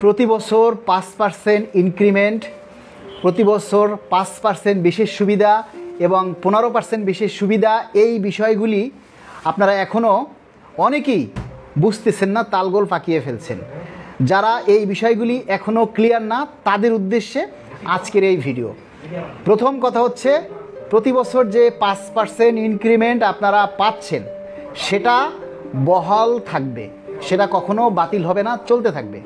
প্রতি বছর 5% ইনক্রিমেন্ট, প্রতি বছর 5% বিশেষ সুবিধা এবং 15% বিশেষ সুবিধা, এই বিষয়গুলি আপনারা এখনও অনেকেই বুঝতেছেন না, তালগোল পাকিয়ে ফেলছেন। যারা এই বিষয়গুলি এখনও ক্লিয়ার না তাদের উদ্দেশ্যে আজকের এই ভিডিও। প্রথম কথা হচ্ছে, প্রতি বছর যে 5% ইনক্রিমেন্ট আপনারা পাচ্ছেন সেটা বহাল থাকবে, সেটা কখনো বাতিল হবে না, চলতে থাকবে।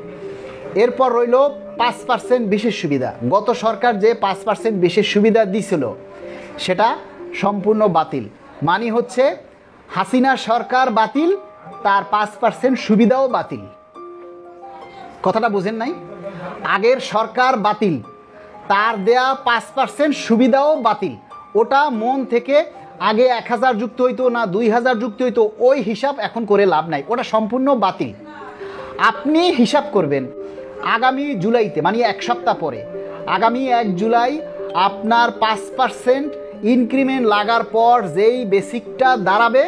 এরপর রইল 5% বিশেষ সুবিধা। গত সরকার যে 5% বিশেষ সুবিধা দিয়েছিল সেটা সম্পূর্ণ বাতিল। মানে হচ্ছে হাসিনা সরকার বাতিল, তার 5% সুবিধাও বাতিল। কথাটা বুঝেন নাই? আগের সরকার বাতিল, তার দেয়া 5% সুবিধাও বাতিল। ওটা মন থেকে আগে 1000 যুক্ত হইতো না 2000 যুক্ত হইতো, ওই হিসাব এখন করে লাভ নাই, ওটা সম্পূর্ণ বাতিল। আপনি হিসাব করবেন আগামী জুলাইতে, মানে এক সপ্তাহ পরে, আগামী 1 জুলাই আপনার 5% ইনক্রিমেন্ট লাগার পর যেই বেসিকটা দাঁড়াবে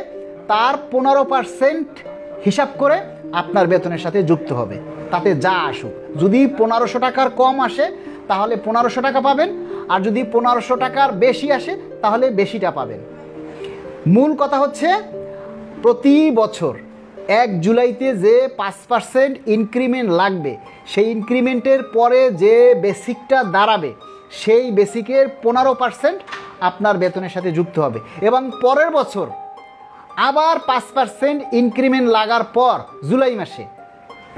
তার 15% হিসাব করে আপনার বেতনের সাথে যুক্ত হবে। তাতে যা আসুক, যদি 1500 টাকার কম আসে তাহলে 1500 টাকা পাবেন, আর যদি 1500 টাকার বেশি আসে তাহলে বেশিটা পাবেন। মূল কথা হচ্ছে, প্রতি বছর 1 জুলাইতে যে 5% ইনক্রিমেন্ট লাগবে, সেই ইনক্রিমেন্টের পরে যে বেসিকটা দাঁড়াবে সেই বেসিকের 15% আপনার বেতনের সাথে যুক্ত হবে। এবং পরের বছর আবার 5% ইনক্রিমেন্ট লাগার পর জুলাই মাসে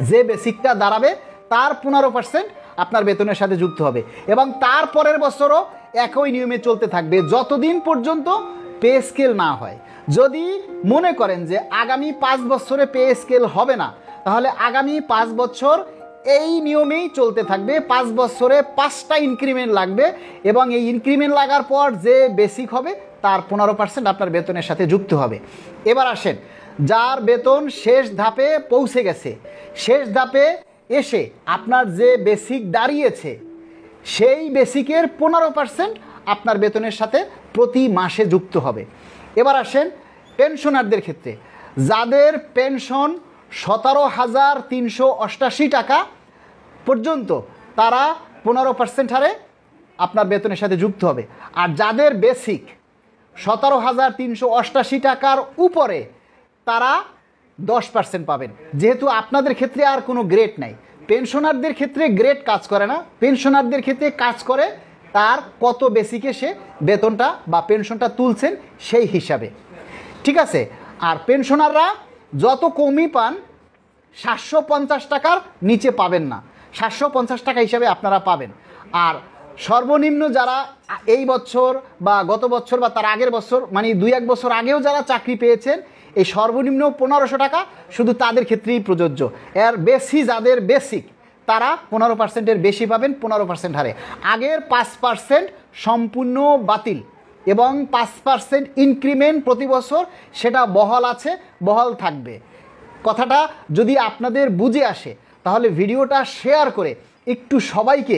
যে বেসিকটা দাঁড়াবে তার 15% আপনার বেতনের সাথে যুক্ত হবে। এবং তার পরের বছরও একই নিয়মে চলতে থাকবে যতদিন পর্যন্ত পে স্কেল না হয়। যদি মনে করেন যে আগামী 5 বছরে পে স্কেল হবে না, তাহলে আগামী 5 বছর এই নিয়মেই চলতে থাকবে। 5 বছরে 5টা ইনক্রিমেন্ট লাগবে এবং এই ইনক্রিমেন্ট লাগার পর যে বেসিক হবে তার 15% আপনার বেতনের সাথে যুক্ত হবে। এবার আসেন, যার বেতন শেষ ধাপে পৌঁছে গেছে, শেষ ধাপে এসে আপনার যে বেসিক দাঁড়িয়েছে সেই বেসিকের 15% আপনার বেতনের সাথে প্রতি মাসে যুক্ত হবে। এবার আসেন পেনশনারদের ক্ষেত্রে, যাদের পেনশন 17,388 টাকা পর্যন্ত, তারা 15% হারে আপনার বেতনের সাথে যুক্ত হবে। আর যাদের বেসিক 17,388 টাকার উপরে, তারা 10% পাবেন। যেহেতু আপনাদের ক্ষেত্রে আর কোনো গ্রেড নাই, পেনশনারদের ক্ষেত্রে গ্রেড কাজ করে না, পেনশনারদের ক্ষেত্রে কাজ করে তার কত বেসিকে সে বেতনটা বা পেনশনটা তুলছেন সেই হিসাবে, ঠিক আছে? আর পেনশনাররা যত কমই পান 750 টাকার নিচে পাবেন না, 750 টাকা হিসাবে আপনারা পাবেন। আর সর্বনিম্ন যারা এই বছর বা গত বছর বা তার আগের বছর, মানে 2-1 বছর আগেও যারা চাকরি পেয়েছেন, এই সর্বনিম্ন 1500 টাকা শুধু তাদের ক্ষেত্রেই প্রযোজ্য। এর বেশি যাদের বেসিক, তারা 15%-এর বেশি পাবেন 15% হারে। আগের 5% সম্পূর্ণ বাতিল এবং 5% ইনক্রিমেন্ট প্রতি বছর সেটা বহাল আছে, বহাল থাকবে। কথাটা যদি আপনাদের বুঝে আসে তাহলে ভিডিওটা শেয়ার করে একটু সবাইকে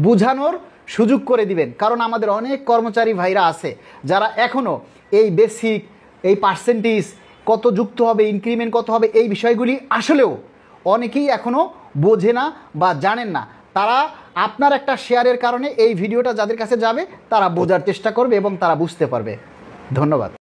বোঝানোর সুযোগ করে দিবেন। কারণ আমাদের অনেক কর্মচারী ভাইরা আছে যারা এখনও এই বেসিক, এই পার্সেন্টেজ কত যুক্ত হবে, ইনক্রিমেন্ট কত হবে, এই বিষয়গুলি আসলেও অনেকেই এখনও বোঝে না বা জানেন না। তারা আপনার একটা শেয়ারের কারণে এই ভিডিওটা যাদের কাছে যাবে তারা বোঝার চেষ্টা করবে এবং তারা বুঝতে পারবে। ধন্যবাদ।